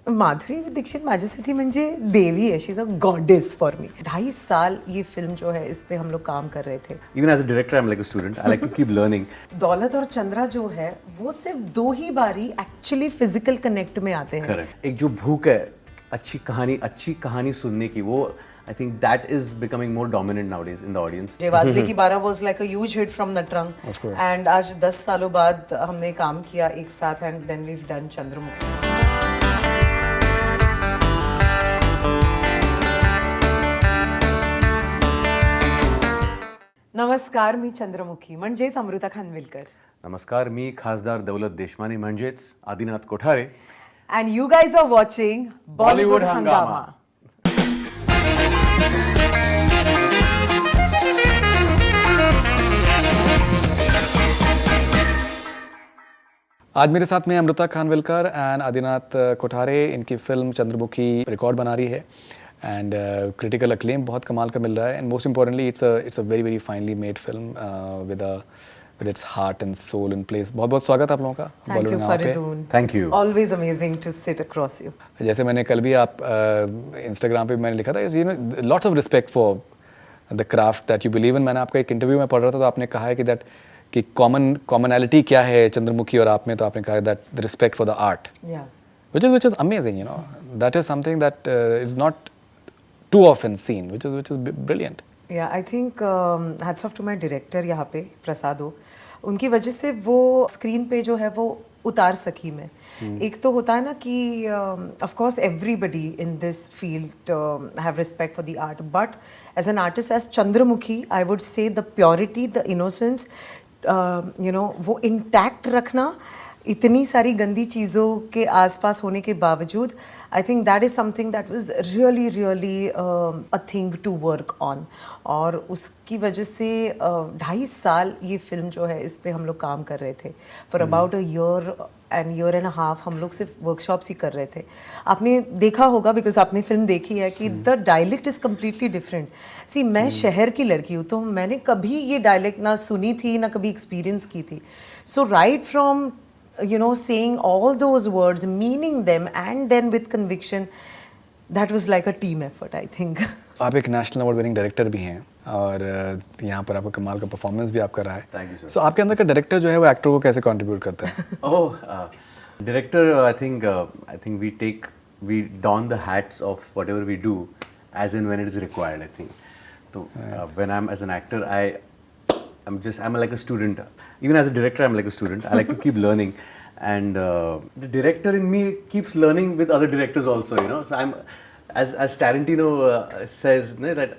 माधुरी दीक्षित माझ्यासाठी म्हणजे देवी है, she is a goddess for me. 2.5 साल ये फिल्म जो है इस पे हम लोग काम कर रहे थे। Even as a director, I'm like a student. I like to keep learning. दौलत और चंद्रा जो है वो सिर्फ 2 ही बारी एक्चुअली फिजिकल कनेक्ट में आते हैं। Correct. एक जो भूख है अच्छी कहानी सुनने की, वो I think that is becoming more dominant nowadays in the audience. जय वाजले की 12 was like a huge hit from Natrang. Of course. And आज 10 सालों बाद हमने काम किया एक साथ and then we've done Chandramukhi. नमस्कार, मी चंद्रमुखी म्हणजेच अमृता खानविलकर. नमस्कार, मी खासदार दौलत देशमानी म्हणजेच Adinath Kothare. And you guys are watching Bollywood Hangama. आज मेरे साथ में अमृता खानविलकर एंड आदिनाथ कोठारे. इनकी फिल्म चंद्रमुखी रिकॉर्ड बना रही है एंड क्रिटिकल अक्लेम बहुत कमाल का मिल रहा है. And most importantly it's a very finely made film with its heart and soul in place. बहुत बहुत स्वागत आप लोगों का. Thank you, Faridun. Thank you. Always amazing to sit across you. जैसे मैंने कल भी आप इंस्टाग्राम पे मैंने लिखा था, you know lots of respect for the craft that you believe in. मैंने आपका एक इंटरव्यू में पढ़ रहा था तो आपने कहा है कि कॉमनैलिटी क्या है चंद्रमुखी और आप में, तो आपने कहा that the respect for the art, Yeah. which is amazing, you know. That is something that is not too often seen, which is brilliant. Yeah, I think hats off to my director यहाँ पे प्रसादो. उनकी वजह से वो screen पे जो है वो उतार सकी मैं. एक तो होता है ना कि of course everybody in this field have respect for the art, but as an artist, as Chandramukhi, I would say the purity, the innocence, वो intact रखना इतनी सारी गंदी चीज़ों के आसपास होने के बावजूद, I think that is something that was really a thing to work on. और उसकी वजह से 2.5 साल ये फिल्म जो है इस पे हम लोग काम कर रहे थे. For about a year and a half हम लोग सिर्फ वर्कशॉप्स ही कर रहे थे. आपने देखा होगा, बिकॉज आपने फिल्म देखी है, कि the dialect is completely different. See मैं शहर की लड़की हूँ, तो मैंने कभी ये डायलेक्ट ना सुनी थी ना कभी एक्सपीरियंस की थी. So right from saying all those words, meaning them, and then with conviction, that was like a team effort, I think. आप एक नेशनल अवार्ड विनिंग डायरेक्टर भी हैं और यहाँ पर आपका कमाल का परफॉर्मेंस भी आपका रहा है. Thank you, sir. So आपके अंदर का डायरेक्टर जो है वो एक्टर को कैसे कंट्रीब्यूट करता है? Director, I think we don the hats of whatever we do as in when it is required, I think. So when I'm as an actor, I'm like a student. Even as a director, I'm like a student. I like to keep learning, and the director in me keeps learning with other directors also. You know, so I'm as Tarantino says that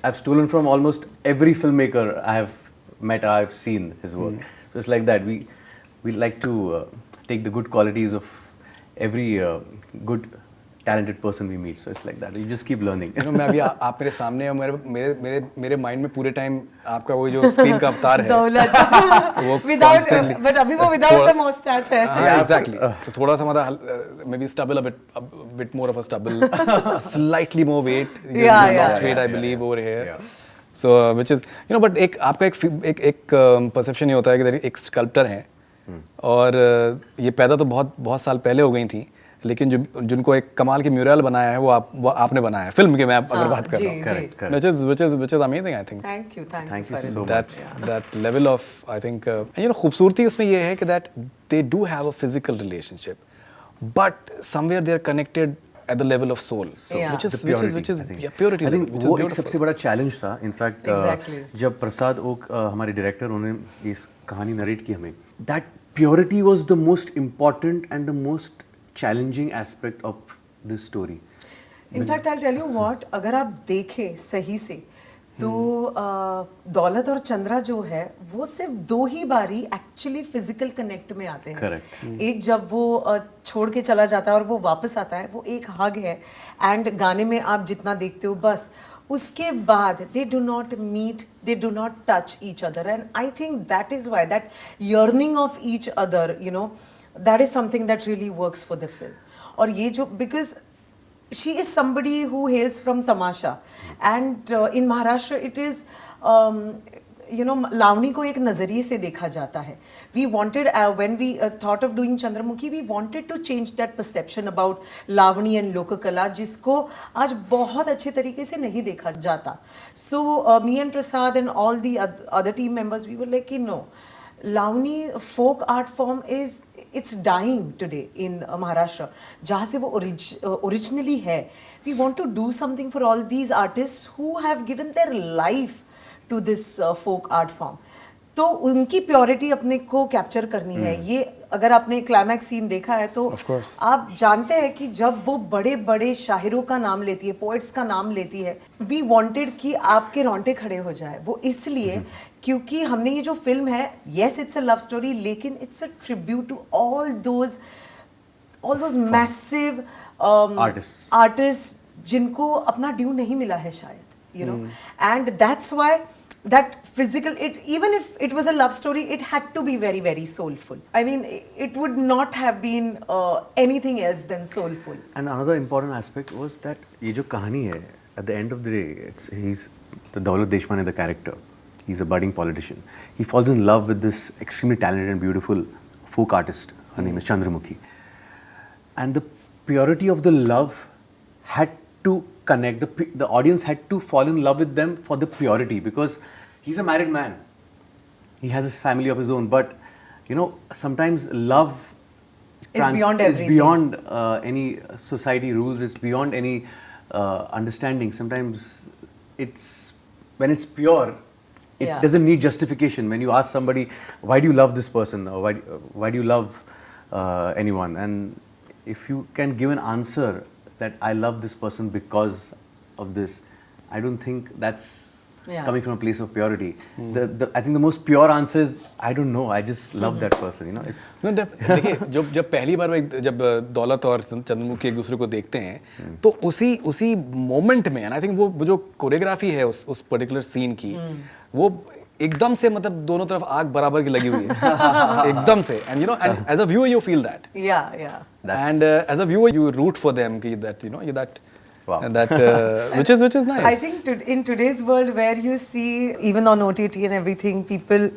I've stolen from almost every filmmaker I have met. I've seen his work. So it's like that. We like to take the good qualities of every good talented person we meet. So it's like that. You just keep learning. You know, मैं अभी आप मेरे सामने हो, मेरे mind में पूरे time आपका वो जो स्क्रीन का अवतार है दौलत वो विदाउट, constantly- बट अभी वो विदाउट द मोस्टैच है. हाँ, एग्जैक्टली. तो थोड़ा सा मतलब may be stubble a bit more of a stubble, slightly more weight. Yeah, lost yeah, weight, I yeah, believe, over here. yeah. So which is, you know, but एक आपका एक perception ये होता है कि एक स्कल्प्टर है और ये पैदा तो बहुत साल पहले हो गई थी, लेकिन जिनको एक कमाल की म्यूरल बनाया है वो आपने बनाया है फिल्म के. मैं अगर बात कर रहा हूँ, Correct. which is amazing, I think. Thank you so that level of, I think, you know, खूबसूरती उसमें ये है कि that they do have a physical relationship, but somewhere they are connected at the level of soul. Yeah. which is The purity, which is I think. yeah, purity I level, think which वो is एक beautiful. सबसे बड़ा challenge था. In fact Exactly. जब प्रसाद okay हमारे director, उन्होंने इस कहानी नरेट की हमें, that purity was the most important and the most challenging aspect of this story. In fact I tell you what, अगर आप देखें सही से तो दौलत और चंद्रा जो है वो सिर्फ 2 ही बारी एक्चुअली फिजिकल कनेक्ट में आते हैं. Correct. एक जब वो छोड़ के चला जाता है और वो वापस आता है, वो एक हग है. एंड गाने में आप जितना देखते हो, बस उसके बाद they do not meet, they do not touch each other. And I think that is why that yearning of each other, you know, that is something that really works for the film. और ये जो, because she is somebody who hails from Tamasha, and in Maharashtra it is you know Lavani को एक नजरिए से देखा जाता है. We wanted when we thought of doing Chandramukhi, we wanted to change that perception about Lavani and Lokakala, जिसको आज बहुत अच्छे तरीके से नहीं देखा जाता. So me and Prasad and all the other team members, we were like, no, Lavani folk art form it's dying today in Maharashtra. जहाँ से वो originally है. We want to do something for all these artists who have given their life to this folk art form. तो उनकी purity अपने को capture करनी है. ये अगर आपने क्लाइमैक्स सीन देखा है तो आप जानते हैं कि जब वो बड़े बड़े शायरों का नाम लेती है, पोएट्स का नाम लेती है, वी वांटेड कि आपके रोंगटे खड़े हो जाए. वो इसलिए क्योंकि हमने ये जो फिल्म है, yes it's a love story, लेकिन it's a tribute to all those massive artist जिनको अपना ड्यू नहीं मिला है शायद, you know. And that's why that physical, even if it was a love story, it had to be very, very soulful. I mean, it would not have been anything else than soulful. And another important aspect was that ये जो कहानी है, at the end of the day, he's the Daulat Deshpande, the character. He's a budding politician. He falls in love with this extremely talented and beautiful folk artist. Her name is Chandramukhi. And the purity of the love had to connect. The audience had to fall in love with them for the purity, because he's a married man. He has a family of his own. But you know, sometimes love is beyond everything. Is beyond any society rules. It's beyond any understanding. Sometimes when it's pure, it doesn't need justification. When you ask somebody, why do you love this person, or why do you love anyone, and if you can give an answer that I love this person because of this, I don't think that's coming from a place of purity. I think the most pure answer is, I don't know, I just love that person, you know. It's no, देखिए जब पहली बार जब दौलत और चंद्रमुखी एक दूसरे को देखते हैं, तो उसी मोमेंट में, and I think वो जो कोरियोग्राफी है उस पर्टिकुलर सीन की, वो एकदम से मतलब दोनों तरफ आग बराबर की लगी हुई है एकदम से, and you know, and as a viewer you feel that, and as a viewer you root for them, that you know that wow. and that which is nice. I think in today's world where you see even on OTT and everything, people,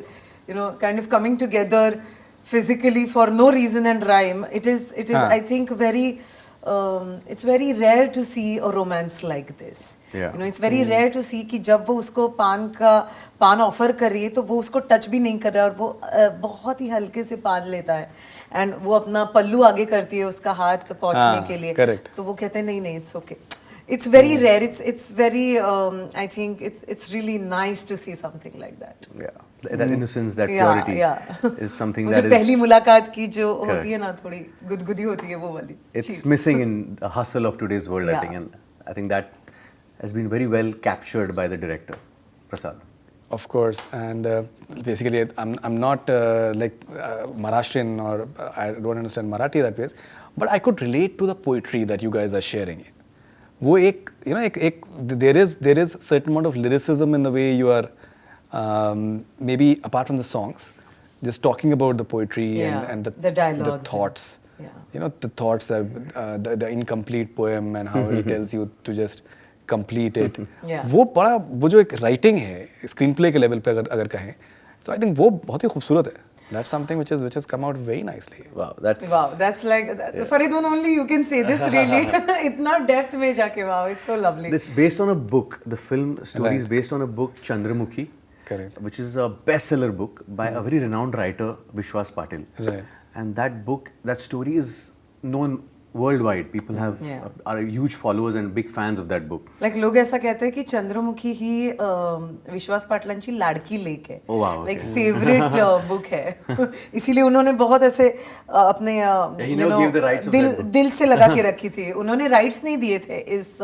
you know, kind of coming together physically for no reason and rhyme, it is I think very it's very rare to see a romance like this. You know, it's very rare to see कि जब वो उसको पान offer कर रही है तो वो उसको टच भी नहीं कर रहा है, और वो बहुत ही हल्के से पान लेता है, एंड वो अपना पल्लू आगे करती है उसका हाथ पहुंचने के लिए. correct. तो वो कहते हैं नहीं it's okay. It's very rare. It's very. I think it's really nice to see something like that. Yeah, that innocence, that purity is something that is. पहली मुलाकात की जो होती है ना, थोड़ी गुदगुदी होती है वो वाली. It's missing in the hustle of today's world, I think, and I think that has been very well captured by the director, Prasad. Of course, and basically I'm not like Maharashtrian, or I don't understand Marathi that way, but I could relate to the poetry that you guys are sharing. वो एक, you know, एक there is certain amount of lyricism in the way you are maybe apart from the songs, just talking about the poetry and the dialogues, the thoughts. You know, the thoughts are the incomplete poem and how he tells you to just complete it. वो जो एक writing है screenplay के level पे अगर कहें, so I think वो बहुत ही खूबसूरत है. That's something which has come out very nicely. Wow, that's like Faridun only you can say this really. इतना depth में जाके, wow, it's so lovely. This based on a book. The film story is based on a book, Chandramukhi, correct, which is a bestseller book by a very renowned writer, Vishwas Patil. Right. And that book, that story is known worldwide. People are huge followers and big fans of that book. Like लोग ऐसा कहते हैं कि चंद्रमुखी ही विश्वास पाटलांची लाड़की lake है. Oh wow. Like favorite book है. इसीलिए उन्होंने बहुत ऐसे अपने दिल से लगा के रखी थी. उन्होंने राइट्स नहीं दिए थे इस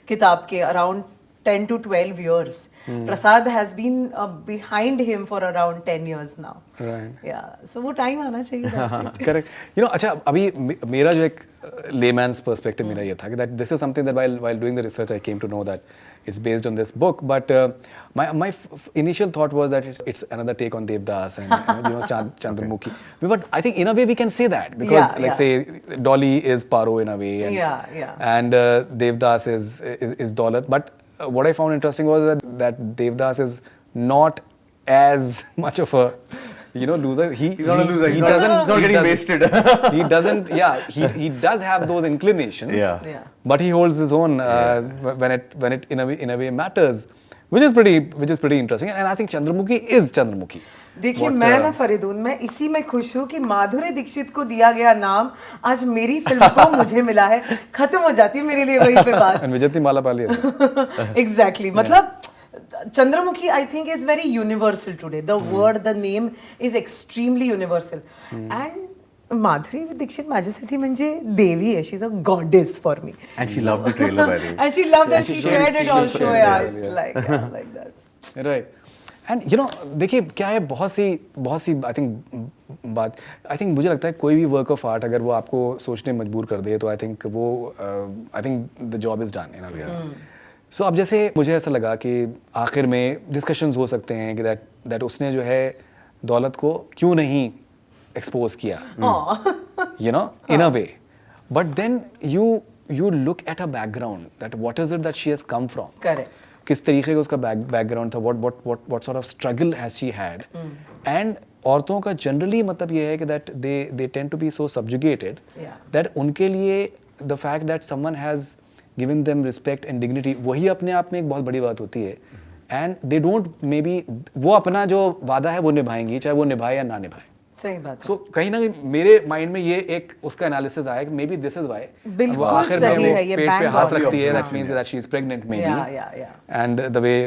किताब के around 10 to 12 years. Prasad has been behind him for around 10 years now. Right. Yeah. So वो time आना चाहिए. That's it. Correct. You know, अच्छा अभी मेरा जो एक layman's perspective मेरा ये था कि that this is something that while doing the research I came to know that it's based on this book, but my initial thought was that it's another take on Devdas and you know Chandramukhi. But I think in a way we can say that because say Dolly is Paro in a way, and Devdas is Daulat. But what I found interesting was that Devdas is not as much of a loser. He's not a loser. He's not getting wasted. He doesn't. Yeah, he does have those inclinations. Yeah. But he holds his own when it in a way matters, which is pretty interesting. And I think Chandramukhi is Chandramukhi. देखिए मैं ना फरीदून, मैं इसी में खुश हूँ कि माधुरी दीक्षित को दिया गया नाम आज मेरी फिल्म को मुझे मिला है, खत्म हो जाती है मेरे लिए वहीं पे बात. And विजयती माला पाली है. Exactly. मतलब Chandramukhi, I think, is very universal today. The word, the name is extremely universal. And Madhuri Dixit Majesty म्हणजे देवी है. She's a goddess for me. And she loved the trailer, by the way. And she loved that she shared it also. Yeah, it's like that. Right. And देखिए क्या है, बहुत सी I think मुझे लगता है कोई भी वर्क ऑफ आर्ट अगर वो आपको सोचने मजबूर कर दे तो I think the job is done in a way. So अब जैसे मुझे ऐसा लगा कि आखिर में डिस्कशंस हो सकते हैं कि दैट उसने जो है दौलत को क्यों नहीं एक्सपोज किया, in a way. But then you look at a background that what is it that she has come from. Correct. किस तरीके का उसका बैकग्राउंड था, what sort of struggle has she had. And औरतों का जनरली मतलब ये है कि that they tend to be so subjugated that उनके लिए the fact that someone has given them respect and dignity वही अपने आप में एक बहुत बड़ी बात होती है. And they don't maybe वो अपना जो वादा है वो निभाएंगी चाहे वो निभाए या ना निभाए. सही बात. So कहीं ना कहीं मेरे माइंड में ये एक उसका एनालिसिस आया कि maybe this is why बिल्कुल आखिर में सही वो है, ये पेट पे bang हाथ on रखती है. the that means that she is pregnant may Yeah. Be. And the way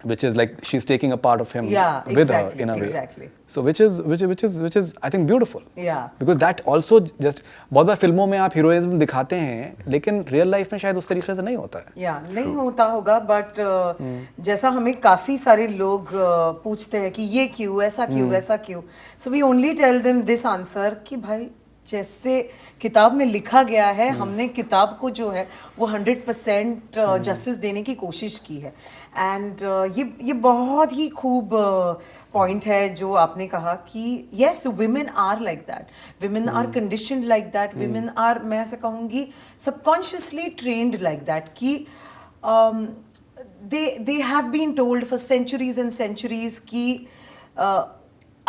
which is like she's taking a part of him with her in a way. Exactly. So which is I think beautiful. Yeah. Because that also just बहुत बार फिल्मों में आप heroism दिखाते हैं लेकिन real life में शायद उस तरीके से नहीं होता है. नहीं होता होगा. बट जैसा हमें काफी सारे लोग पूछते हैं कि ये क्यों, ऐसा क्यों, ऐसा क्यों. So we only tell them this answer कि भाई जैसे किताब में लिखा गया है, हमने किताब को जो है वो 100% जस्टिस देने की कोशिश की है. एंड ये बहुत ही खूब पॉइंट है जो आपने कहा कि yes women are like that, women are conditioned like that, women are, मैं ऐसे कहूँगी, सबकॉन्शियसली ट्रेन्ड लाइक दैट कि they have been told for centuries and centuries कि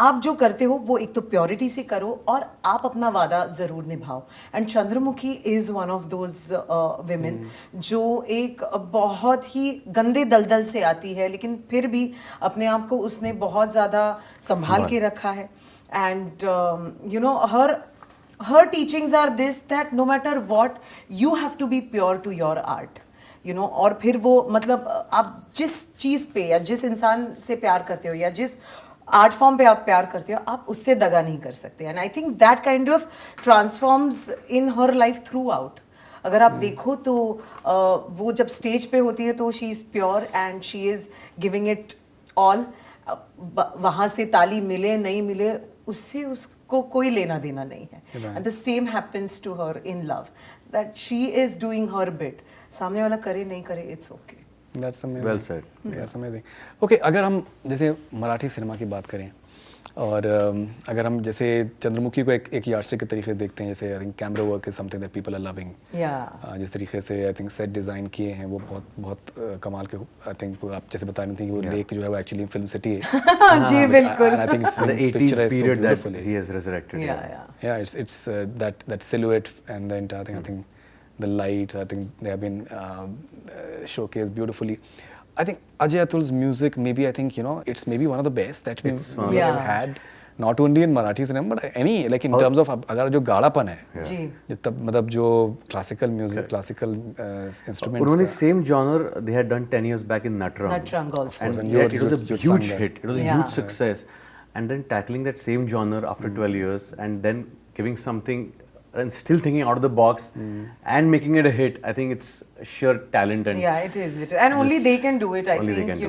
आप जो करते हो वो एक तो प्योरिटी से करो और आप अपना वादा जरूर निभाओ. And Chandramukhi is one of those women जो एक बहुत ही गंदे दलदल से आती है लेकिन फिर भी अपने आप को उसने बहुत ज़्यादा संभाल के रखा है. And her teachings are this, that no matter what you have to be pure to your art. और फिर वो मतलब आप जिस चीज़ पे या जिस इंसान से प्यार करते हो या जिस आर्ट फॉर्म पे आप प्यार करते हो आप उससे दगा नहीं कर सकते. And I think that kind of transforms in her life through out. अगर आप देखो तो वो जब स्टेज पे होती है तो she is pure and she is giving it all. वहाँ से ताली मिले नहीं मिले उससे उसको कोई लेना देना नहीं है. And the same happens to her in love, that she is doing her bit. सामने वाला करे नहीं करे, it's okay. That's amazing. Well said. That's amazing. Okay, अगर हम जैसे मराठी सिनेमा की बात करें और अगर हम जैसे चंद्रमुखी को एक यार्डस्टिक के तरीके से देखते हैं, जैसे I think camera work is something that people are loving. जिस तरीके से आई थिंक सेट डिज़ाइन किए हैं वो बहुत कमाल के. आई थिंक आप जैसे बता रहे थे कि वो लेक जो है वो एक्चुअली फिल्म सिटी है. जी बिल्कुल. I think it's the 80s period that he has resurrected. Yeah, it's that silhouette and the entire thing. I think the lights, I think they have been showcased beautifully. I think Ajay Atul's music, maybe I think it's maybe one of the best that we've had, not only in Marathi cinema but any like in terms of अगर जो गाढ़ापन है जी, तब मतलब जो classical music, classical instruments. उन्होंने same genre they had done 10 years back in Natrang also. and it was a huge hit. It was a huge success. And then tackling that same genre after 12 years and then giving something and still thinking out of the box and making it a hit. I think it's sheer talent and it is. And only they can do it. I think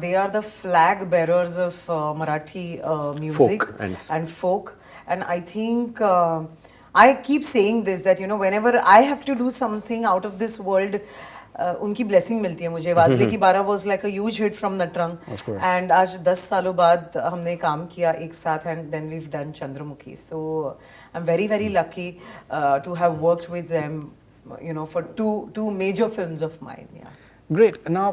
they are the flag bearers of Marathi music and folk. And I think I keep saying this, that whenever I have to do something out of this world, उनकी blessing मिलती है मुझे. वाजले की 12 was like a huge hit from Natrang. And आज 10 सालों बाद हमने काम किया एक साथ and then we've done Chandramukhi. So I'm very very lucky to have worked with them, for two major films of mine. Great. Now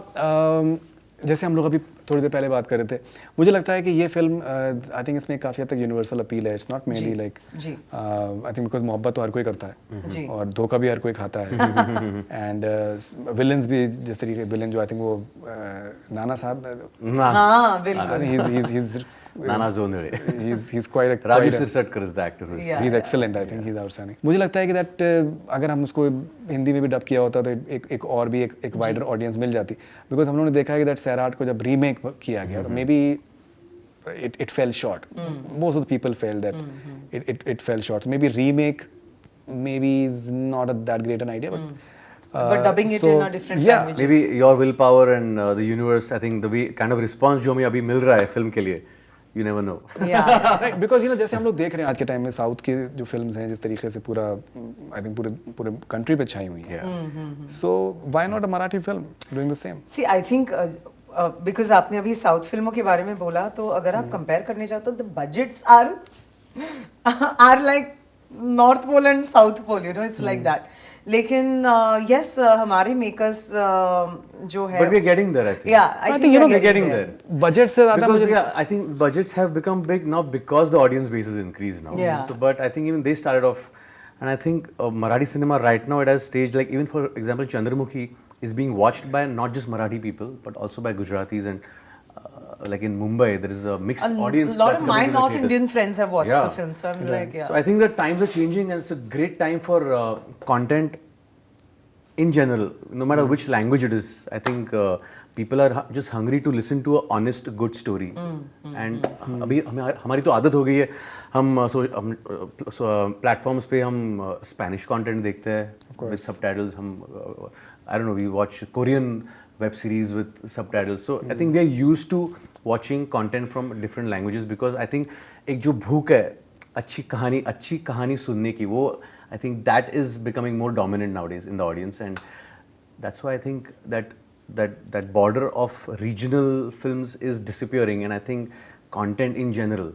जैसे हम लोग अभी थोड़ी देर पहले बात कर रहे थे, मुझे लगता है कि ये फिल्म आई थिंक इसमें काफ़ी हद तक यूनिवर्सल अपील है. It's not mainly like I think because मोहब्बत तो हर कोई करता है और धोखा भी हर कोई खाता है. एंड विलन्स भी जिस तरीके विलन जो आई थिंक वो नाना साहब, हाँ बिल्कुल, he's Nana जोंधड़े. he's quite a Raju सिरसटकर is the actor who is Yeah. he's excellent. I think he's outstanding. मुझे लगता है कि that अगर हम उसको हिंदी में भी डब किया होता तो एक और भी एक वाइडर ऑडियंस मिल जाती. बिकॉज हम लोगों ने देखा है कि that सैराट को जब रीमेक किया गया तो may be it fell short. Most of the people felt that it fell short. So maybe remake maybe is not that great an idea, but dubbing it in a different language. Maybe your willpower and the universe, I think the way kind of response जो हमें अभी मिल रहा है film के लिए, you never know. Yeah. Because you know जैसे हम लोग देख रहे हैं आज के टाइम में साउथ के जो फिल्म्स हैं जिस तरीके से पूरा आई थिंक पूरे कंट्री पे छाई हुई हैं. Yeah. So why not a Marathi film doing the same. See, I think because आपने अभी साउथ फिल्मों के बारे में बोला, तो अगर आप कंपेयर करने जाओ तो the budgets are like North Pole and South Pole, you know, it's like that. लेकिन यस हमारे मेकर्स जो है, But we are getting there, I think. yeah, I think, think you know, we are getting there. Budget से ज्यादा Because मुझे yeah, I think budgets have become big now because the audience base is increased now. Yeah. So, but I think even they started off, and I think Marathi cinema right now it has staged, like even for example Chandramukhi is being watched by not just Marathi people but also by Gujaratis, and like in Mumbai there is a mixed audience. A lot that's of my coming to the North theatre. Indian friends have watched Yeah. the film, so I'm like, yeah. So I think the times are changing and it's a great time for content in general, no matter which language it is. I think people are just hungry to listen to a honest, good story. And अभी हमारी तो आदत हो गई है, हम platforms पे हम स्पेनिश कंटेंट देखते हैं with subtitles. हम I don't know, we watch Korean web series with subtitles. So I think we are used to watching content from different languages because I think एक जो भूख है अच्छी कहानी सुनने की, वो I think that is becoming more dominant nowadays in the audience, and that's why I think that border of regional films is disappearing, and I think content in general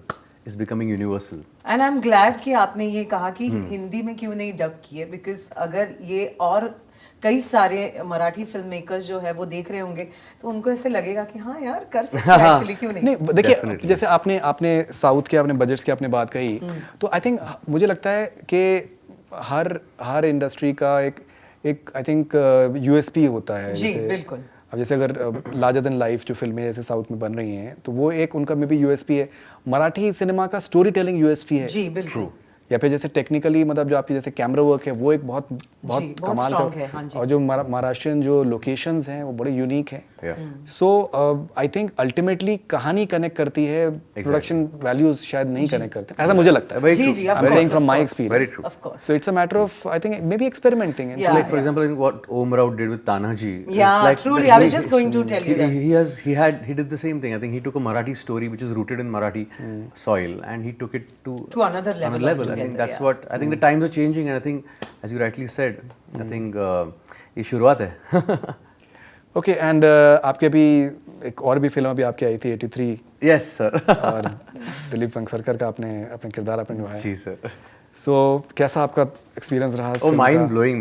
is becoming universal. And I'm glad कि आपने ये कहा कि हिंदी में क्यों नहीं dub किए, because अगर ये और कई सारे मराठी फिल्म मेकर्स जो है वो देख रहे होंगे तो उनको ऐसे लगेगा कि हाँ यार कर सकते हैं, एक्चुअली क्यों नहीं. नहीं देखिए, जैसे आपने साउथ के आपने बजट्स की आपने बात कही, तो आई थिंक मुझे लगता है कि हर इंडस्ट्री का एक आई थिंक यूएसपी होता है. जी जैसे बिल्कुल. अब जैसे अगर लार्जर देन लाइफ जो फिल्में जैसे साउथ में बन रही हैं तो वो एक उनका मे बी यूएसपी है. मराठी सिनेमा का स्टोरी टेलिंग यूएसपी है. जी बिल्कुल. या फिर जैसे टेक्निकली मतलब जो आपकी जैसे कैमरा वर्क है वो एक बहुत कमाल strong है, का हाँ जी. और जो महाराष्ट्रियन जो लोकेशंस हैं वो बड़े यूनिक हैं. सो आई थिंक अल्टीमेटली कहानी कनेक्ट करती है, प्रोडक्शन वैल्यूज शायद नहीं कनेक्ट करते, ऐसा मुझे लगता है. जी जी, I'm saying from my Very experience. true. Of course. So it's a matter of I think maybe experimenting. Yeah. Like for example, I think what Om Rao did with Tanaji. Yeah, it's like truly. I was just going to tell you that. He did the same thing. I think he took a Marathi story which is rooted in Marathi soil and he took it to another level. I think altogether, that's yeah. what I think the times are changing, and I think as you rightly said, I think ये शुरुआत है. Okay, and आपके अभी एक और भी film अभी आपकी आई थी 83. Yes sir. और दिलीप वेंगसरकर का आपने अपने किरदार आपने निभाया. जी sir. So कैसा आपका एक्सपीरियंस रहा इस Oh, फिल्म mind का? blowing,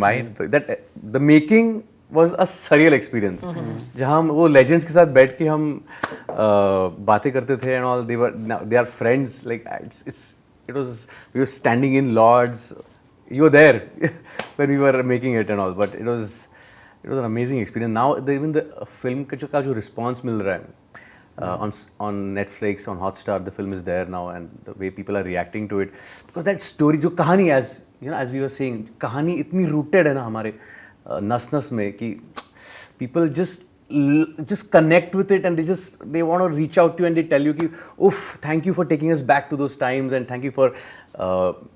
that the making was a surreal experience. जहाँ हम वो legends के साथ बैठ के हम बातें करते थे and all, they are friends, like it was we were standing in Lords, you were there when we were making it and all, but it was an amazing experience. Now even the film का जो response मिल रहा है on Netflix, on Hotstar, the film is there now, and the way people are reacting to it, because that story जो कहानी, as you know, as we were saying, कहानी इतनी rooted है ना हमारे नस में कि people just connect with it, and they want to reach out to you and they tell you कि oof, thank you for taking us back to those times, and thank you for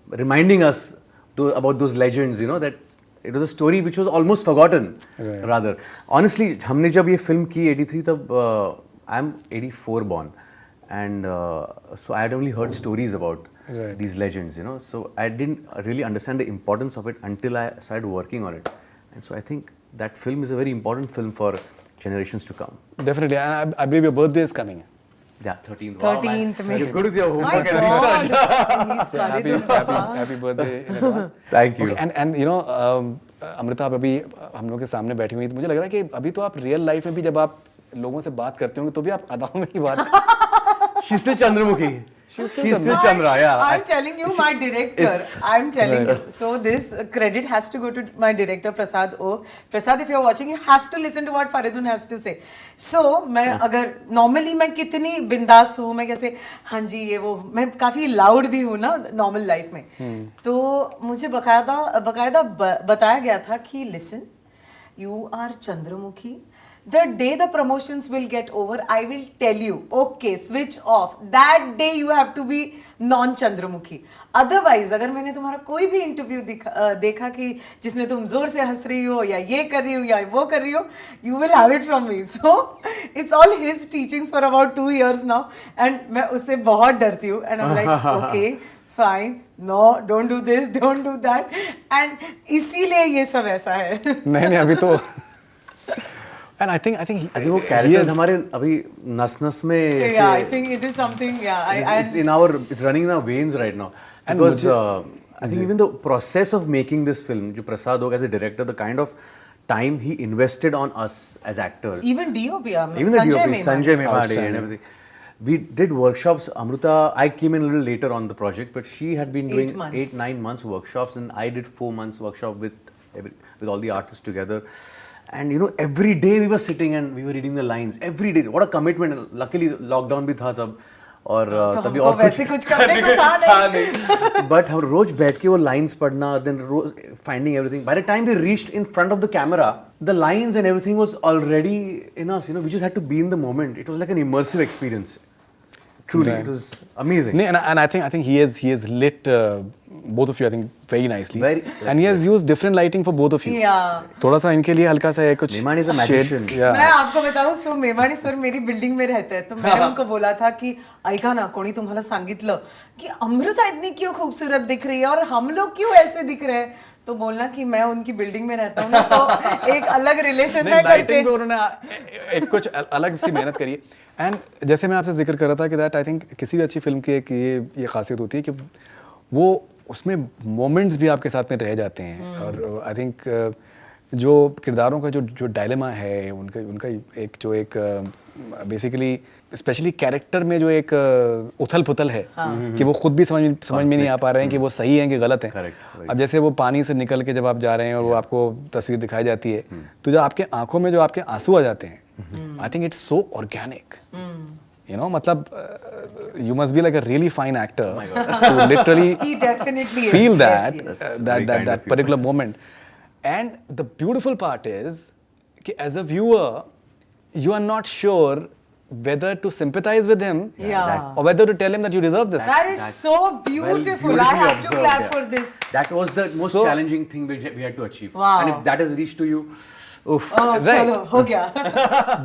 reminding us about those legends, you know, that it was a story which was almost forgotten. Right. Rather honestly, हमने जब ये film की 83 तब I'm 84 born, and so I had only heard stories about Right. these legends, you know, so I didn't really understand the importance of it until I started working on it, and so I think that film is a very important film for generations to come. Definitely, and I believe your birthday is coming. Yeah, 13th. Wow, man. 13th में. You're good with your My homework and research. God. He's So studied happy birthday in advance. Thank you. Okay, and you know, Amrita आप अभी हम लोग के सामने बैठी हुई, तो मुझे लग रहा है कि अभी तो आप रियल लाइफ में भी जब आप लोगों से बात करते होंगे तो भी आप अदाओं में ही बात She's still Chandramukhi. She's She's still Chandra. Yeah. I'm telling you, my director. I'm telling you. So this credit has to go to my director Prasad O. Prasad, if you're watching, you have to listen to what Faridun has to say. So मैं अगर normally मैं कितनी बिंदास हूँ, मैं कैसे हाँ जी ये वो मैं काफी loud भी हूँ ना normal life में. तो मुझे बकायदा बताया गया था कि listen, you are Chandramukhi. The day the promotions will get over, I will tell you, okay, switch off. That day you have to be non-Chandramukhi. Otherwise, अगर मैंने तुम्हारा कोई भी इंटरव्यू देखा कि जिसमें तुम जोर से हंस रही हो या ये कर रही हो या वो कर रही हो, you will have it from me. So it's all his teachings for about 2 years now, and मैं उससे बहुत डरती हूँ, and I'm like, okay, fine, no, don't do this, don't do that, and इसीलिए ये सब ऐसा है. नहीं अभी तो and I think वो characters हमारे अभी नस में Yeah, I think it is something. Yeah, it's running in our veins right now. Because I think even the process of making this film, जो प्रसाद होगा as a director, the kind of time he invested on us as actors. even DOP, Even the Sanjay DOP, Memani. Sanjay Memade and Outstanding. everything. We did workshops. Amruta, I came in a little later on the project, but she had been doing 8-9 months workshops, and I did 4 months workshop with all the artists together. And you know, every day we were sitting and we were reading the lines. Every day, what a commitment! Luckily, lockdown भी था तब और तभी और वैसे कुछ करने को था नहीं. But हम रोज बैठ के वो lines पढ़ना, then finding everything. By the time we reached in front of the camera, the lines and everything was already in us. You know, we just had to be in the moment. It was like an immersive experience. Truly, Right. it was amazing. No, and I think he has lit both of you I think very nicely. And he has used different lighting for both of you. Yeah. थोड़ा सा इनके लिए हल्का सा है कुछ Memani is a magician. shade, yeah. मैं आपको बताऊं, सो मेमानी सर मेरी बिल्डिंग में रहते हैं, तो मैंने उनको बोला था कि ऐका ना कोणी तुम्हाला सांगितलं की अमृता इतनी क्यों खूबसूरत दिख रही है और हम लोग क्यों ऐसे दिख रहे हैं, तो बोलना कि मैं उनकी बिल्डिंग में रहता हूँ ना, तो एक अलग रिलेशन है करके. लाइटिंग पे उन्होंने एक कुछ अलग सी मेहनत करी है. एंड जैसे मैं आपसे जिक्र कर रहा था कि दैट आई थिंक किसी भी अच्छी फिल्म की एक ये खासियत होती है कि वो उसमें मोमेंट्स भी आपके साथ में रह जाते हैं. और आई थिंक जो किरदारों का जो डायलेमा है उनका एक बेसिकली स्पेशली कैरेक्टर में जो एक उथल पुथल है कि वो खुद भी समझ में नहीं आ पा रहे हैं कि वो सही है कि गलत है. Correct. अब जैसे वो पानी से निकल के जब आप जा रहे हैं और वो आपको तस्वीर दिखाई जाती है, तो जब आपके आंखों में जो आपके आंसू आ जाते हैं, I think it's so organic. You know, matlab, you must be like a really fine actor to literally He definitely feel is. that Yes. that particular moment. And the beautiful part is कि as a viewer, you are not sure whether to sympathize with him Yeah. or whether to tell him that you deserve this. That is so beautiful. I have to clap for this. That was the most challenging thing we had to achieve. Wow. And if that has reached to you, oof. Oh, चलो हो गया.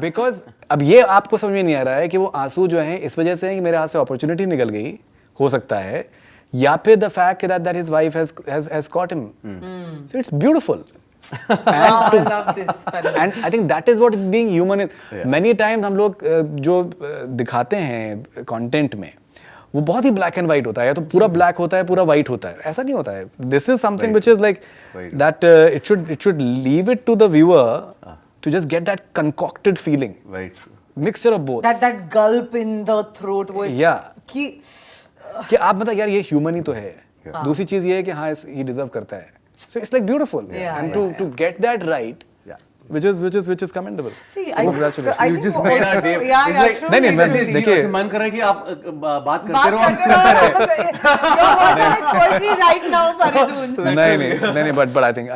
Because अब ये आपको समझ में नहीं आ रहा है कि वो आंसू जो हैं इस वजह से हैं कि मेरे हाथ से अपॉर्चुनिटी निकल गई हो सकता है, या फिर the fact that his wife has cot him. So it's beautiful. Wow, I love this. And I think that is what being human is. Many times हम लोग जो दिखाते हैं कंटेंट में वो बहुत ही ब्लैक एंड व्हाइट होता है, या तो पूरा ब्लैक होता है पूरा व्हाइट होता है. ऐसा नहीं होता है. This is something which is like that it should leave it to the viewer to just get that concocted feeling. Very true. Mixture of both. That gulp in the throat वो Yeah. कि कि आप मतलब यार ये human ही तो है. दूसरी चीज ये है कि हाँ ये डिजर्व करता है. So it's like beautiful. Yeah, And to get that right, Yeah. which is commendable. See, So congratulations. I You think just made our also, day. yeah, It's yeah, like- truly, नहीं, मैं- truly. देखिए- ऐसे मन कर रहा है कि आप बात करते बात रहो, हम करते सुनते रहे. रहो. Your words are like poetry right now, Faridun. नहीं, but I think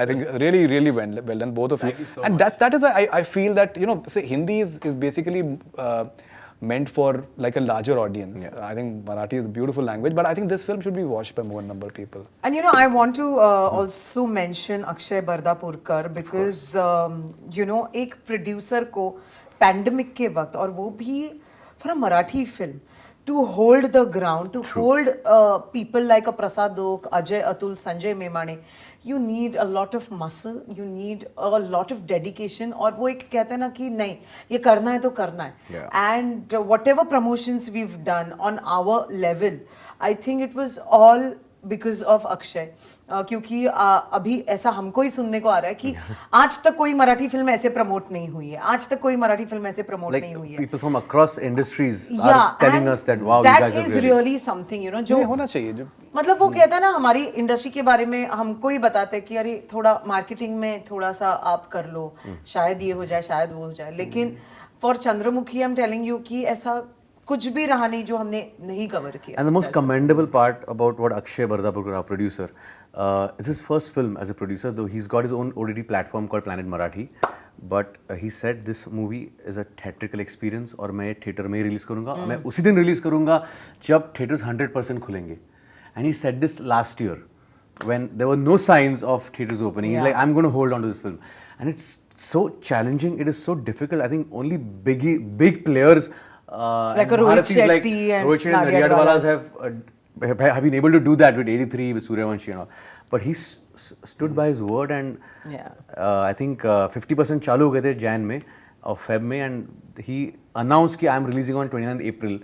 really well done both of you. Thank you so And that is why I feel that, you know, say Hindi is basically meant for like a larger audience. I think Marathi is a beautiful language, but I think this film should be watched by more number of people. And you know, I want to also mention Akshay Bardapurkar because you know, एक producer को pandemic के वक्त, और वो भी for a Marathi film, to hold the ground, to hold people like a Prasad Oak, Ajay Atul, Sanjay Memane, you need a lot of muscle, you need a lot of dedication, और वो एक कहते हैं ना कि नहीं ये करना है तो करना है. Yeah. And whatever promotions we've done on our level, I think it was all because of Akshay, क्योंकि अभी ऐसा हमको ही सुनने को आ रहा है कि आज तक कोई मराठी फिल्म ऐसे प्रमोट नहीं हुई है, आज तक कोई मराठी फिल्म ऐसे प्रमोट नहीं हुई Like है. people from across industries are telling us that wow, you that guys are is really. really something, you know, जो नहीं होना चाहिए जो मतलब वो कहता है ना, हमारी इंडस्ट्री के बारे में हमको ही बताते हैं कि अरे थोड़ा मार्केटिंग में थोड़ा सा आप कर लो, शायद ये हो जाए, शायद वो हो जाए. लेकिन for Chandramukhi I am telling you कि ऐसा कुछ भी रहा नहीं जो हमने नहीं कवर किया. And the most commendable part about what Akshay Bardapurkar, our producer, it's his first film as a producer, though he's got his own OTT platform called Planet Marathi. But he said this movie is a theatrical experience और मैं theatre में release करूँगा, मैं उसी दिन release करूँगा जब theatres 100% खुलेंगे. And he said this last year when there were no signs of theaters opening. He's like, I'm going to hold on to this film. And it's so challenging, it is so difficult. I think only big players Like and a Rohit Bharatis like Shetty and Rohit Shetty and Nadyadwalas. Nadyadwalas have been able to do that with 83, with Suryavanshi and all. But he stood by his word, and I think 50% चालू हो गए थे Jan में और Feb में, and he announced कि I'm releasing on 29th April.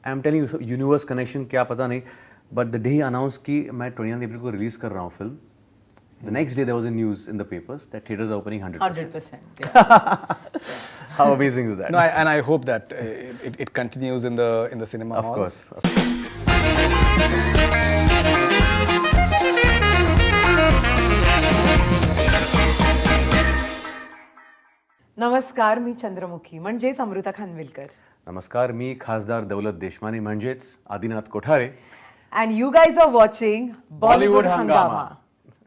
I'm telling you, universe connection क्या पता नहीं, but the day he announced कि मैं 29th April को release कर रहा हूँ film, the next day there was a news in the papers that theaters are opening 100%. 100%. Yeah. How amazing is that? No, and I hope that it continues in the cinema Of halls. course. नमस्कार, मी चंद्रमुखी म्हणजेच अमृता खानविलकर. नमस्कार, मी खासदार दौलत देशमानी म्हणजेच Adinath Kothare. And you guys are watching Bollywood Bollywood Hangama. Hangama.